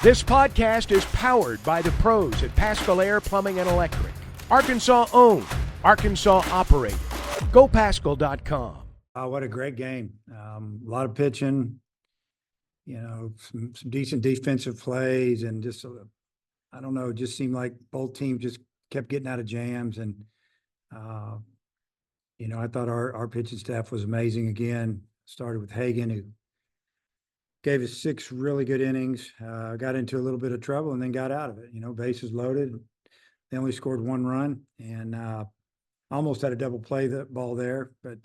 This podcast is powered by the pros at Pascal Air Plumbing and Electric. Arkansas owned, Arkansas operated. GoPascal.com. What a great game. A lot of pitching, some decent defensive plays, and just, I don't know, it just seemed like both teams just kept getting out of jams. And, I thought our pitching staff was amazing again. Started with Hagan, who gave us 6 really good innings, got into a little bit of trouble and then got out of it. Bases loaded. They only scored 1 run and almost had a double play the ball there, but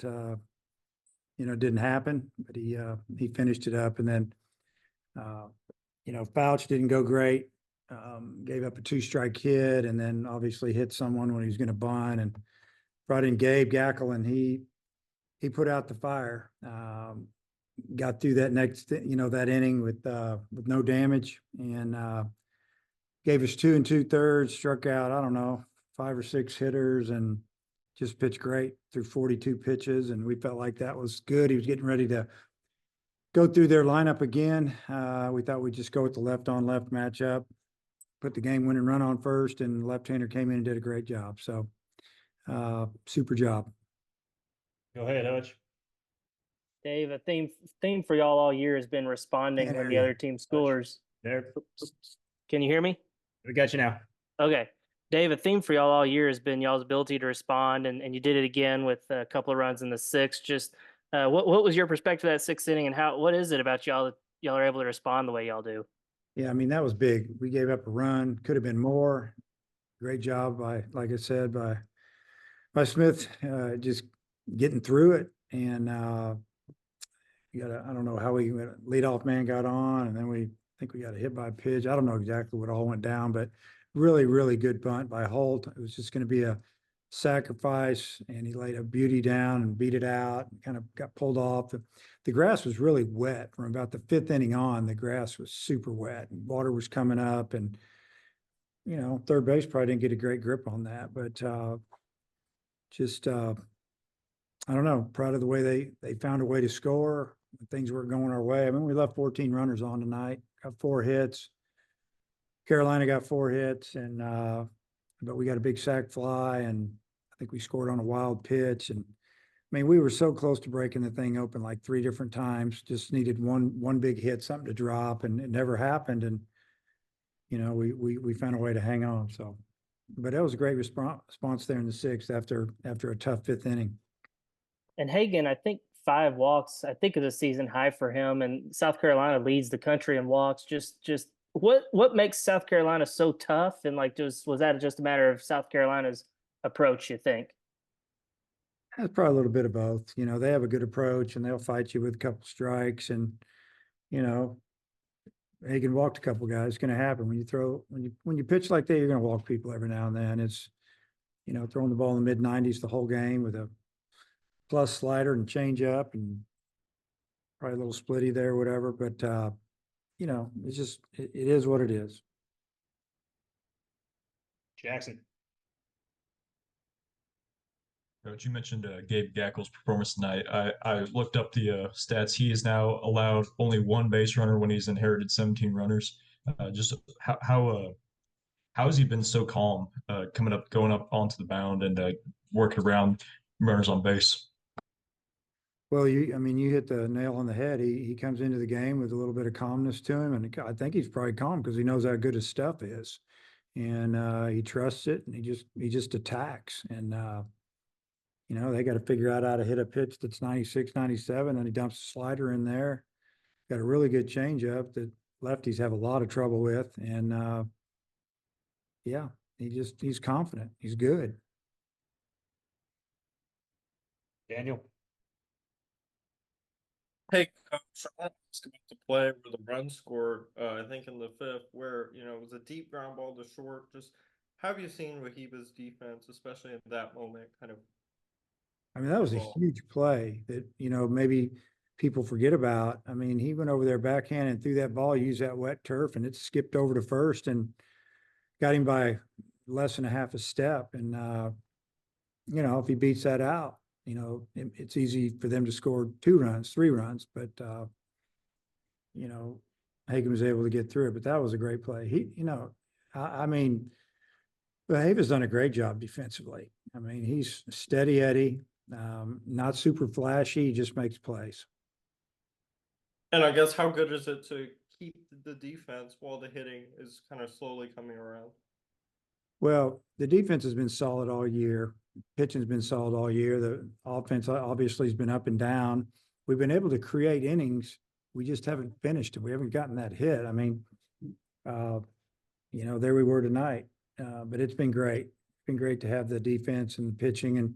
didn't happen. But he finished it up, and then Fouch didn't go great. Gave up a 2-strike hit, and then obviously hit someone when he was going to bunt, and brought in Gabe Gackle, and he put out the fire. Got through that that inning with no damage, and gave us 2 2/3, struck out, I don't know, 5 or 6 hitters, and just pitched great through 42 pitches. And we felt like that was good. He was getting ready to go through their lineup again. We thought we'd just go with the left-on-left matchup, put the game-winning run on first, and the left-hander came in and did a great job. So, super job. Go ahead, Hutch. Dave, a theme for y'all all year has been responding when the other team scores. There. Can you hear me? We got you now. Okay. Dave, a theme for y'all all year has been y'all's ability to respond, and you did it again with a couple of runs in the 6th. Just what was your perspective of that 6th inning, and what is it about y'all that y'all are able to respond the way y'all do? Yeah, I mean, that was big. We gave up a run, could have been more. Great job like I said, by Smith, just getting through it. And I don't know how leadoff man got on, and then we think we got a hit by pitch. I don't know exactly what all went down, but really, really good bunt by Holt. It was just going to be a sacrifice, and he laid a beauty down and beat it out and kind of got pulled off. The grass was really wet from about the 5th inning on. The grass was super wet, and water was coming up, and third base probably didn't get a great grip on that, but I don't know, proud of the way they found a way to score. Things weren't going our way. I mean, we left 14 runners on tonight, got 4 hits. Carolina got 4 hits, and but we got a big sac fly, and I think we scored on a wild pitch. And I mean, we were so close to breaking the thing open like 3 different times. Just needed one big hit, something to drop, and it never happened. And we found a way to hang on. So, but that was a great response there in the 6th after a tough 5th inning. And Hagan, I think 5 walks, I think, is a season high for him. And South Carolina leads the country in walks. Just what makes South Carolina so tough? And was that just a matter of South Carolina's approach, you think? That's probably a little bit of both. They have a good approach, and they'll fight you with a couple strikes, and Hagan walked a couple guys. It's going to happen when you pitch like that. You're going to walk people every now and then. It's throwing the ball in the mid-90s the whole game with a plus slider and change up, and probably a little splitty there, whatever. But it's just it is what it is. Jackson. Coach, you mentioned Gabe Gackle's performance tonight. I looked up the stats. He is now allowed only 1 base runner when he's inherited 17 runners. Just how has he been so calm going up onto the mound and working around runners on base? Well, you hit the nail on the head. He comes into the game with a little bit of calmness to him, and I think he's probably calm because he knows how good his stuff is, and he trusts it, and he just attacks. And they got to figure out how to hit a pitch that's 96, 97, and he dumps a slider in there. Got a really good changeup that lefties have a lot of trouble with, and he's confident. He's good. Daniel. Hey, Coach, I want to come to play where the run scored, I think in the 5th, where, it was a deep ground ball to short. Just how have you seen Wahiba's defense, especially in that moment, kind of? I mean, that was a huge play that, maybe people forget about. I mean, he went over there backhand and threw that ball, used that wet turf, and it skipped over to first and got him by less than a half a step. And, if he beats that out, it's easy for them to score 2 runs, 3 runs, but, Hagan was able to get through it, but that was a great play. I mean, Haven's done a great job defensively. I mean, he's steady Eddie, not super flashy, he just makes plays. And I guess how good is it to keep the defense while the hitting is kind of slowly coming around? Well, the defense has been solid all year. Pitching's been solid all year. The offense obviously has been up and down. We've been able to create innings. We just haven't finished it. We haven't gotten that hit. I mean, there we were tonight. But it's been great. It's been great to have the defense and pitching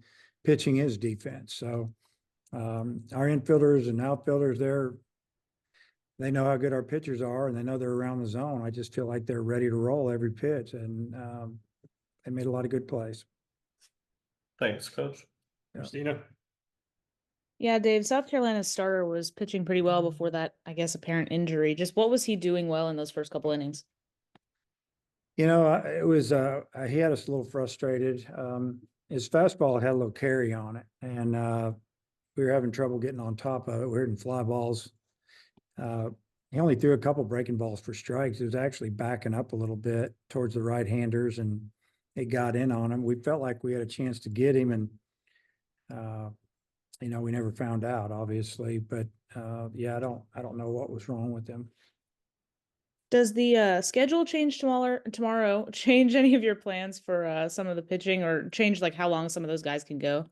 is defense. So our infielders and outfielders, they know how good our pitchers are and they know they're around the zone. I just feel like they're ready to roll every pitch, and they made a lot of good plays. Thanks, Coach. Christina. Yeah, Dave, South Carolina's starter was pitching pretty well before that, I guess, apparent injury. Just what was he doing well in those first couple innings? It was he had us a little frustrated. His fastball had a little carry on it, and we were having trouble getting on top of it. We were hitting fly balls. He only threw a couple breaking balls for strikes. It was actually backing up a little bit towards the right-handers, and it got in on him. We felt like we had a chance to get him, and we never found out, obviously. But I don't know what was wrong with him. Does the schedule change tomorrow change any of your plans for some of the pitching, or change like how long some of those guys can go?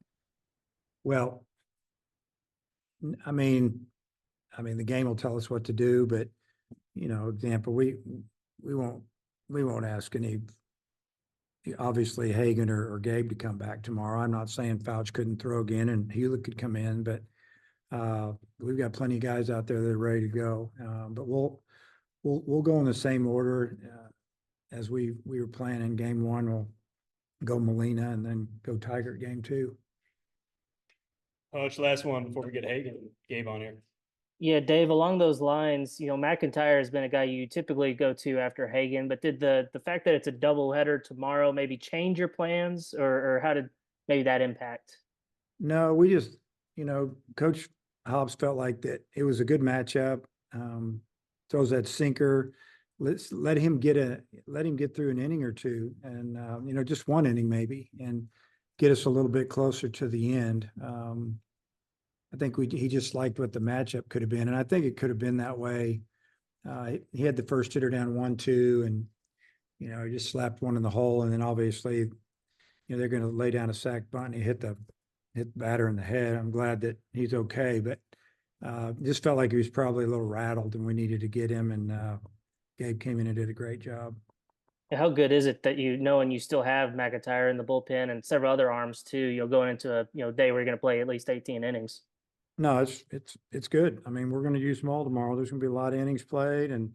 Well, I mean, the game will tell us what to do, but example, we won't ask any, obviously Hagan or Gabe to come back tomorrow. I'm not saying Fouch couldn't throw again and Hewlett could come in, but we've got plenty of guys out there that are ready to go. But we'll go in the same order as we were planning. Game one, we'll go Molina and then go Tiger game two. Coach, last one before we get Gabe on here. Yeah, Dave, along those lines, McIntyre has been a guy you typically go to after Hagan, but did the fact that it's a doubleheader tomorrow maybe change your plans, or how did maybe that impact? No, we just, Coach Hobbs felt like that it was a good matchup. Throws that sinker. Let him get through an inning or two, and just one inning maybe, and get us a little bit closer to the end. I think he just liked what the matchup could have been, and I think it could have been that way. He had the first hitter down 1-2, and he just slapped one in the hole, and then obviously, they're going to lay down a sac bunt, and he hit the batter in the head. I'm glad that he's okay, but just felt like he was probably a little rattled, and we needed to get him. And Gabe came in and did a great job. How good is it that and you still have McIntyre in the bullpen and several other arms too? Going into a day where you're going to play at least 18 innings. No, it's good. I mean, we're going to use them all tomorrow. There's going to be a lot of innings played, and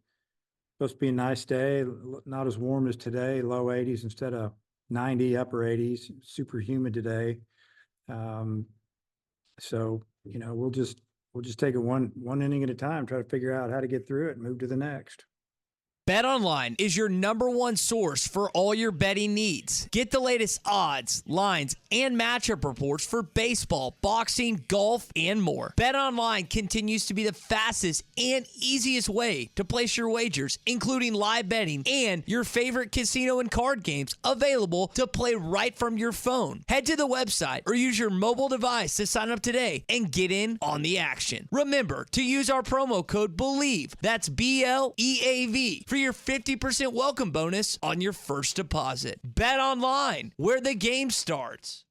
supposed to be a nice day. Not as warm as today, low 80s instead of 90, upper 80s. Super humid today. So we'll just take it one inning at a time. Try to figure out how to get through it and move to the next. BetOnline is your #1 source for all your betting needs. Get the latest odds, lines, and matchup reports for baseball, boxing, golf, and more. BetOnline continues to be the fastest and easiest way to place your wagers, including live betting and your favorite casino and card games available to play right from your phone. Head to the website or use your mobile device to sign up today and get in on the action. Remember to use our promo code BELIEVE, that's BLEAV, for your 50% welcome bonus on your first deposit. Bet online, where the game starts.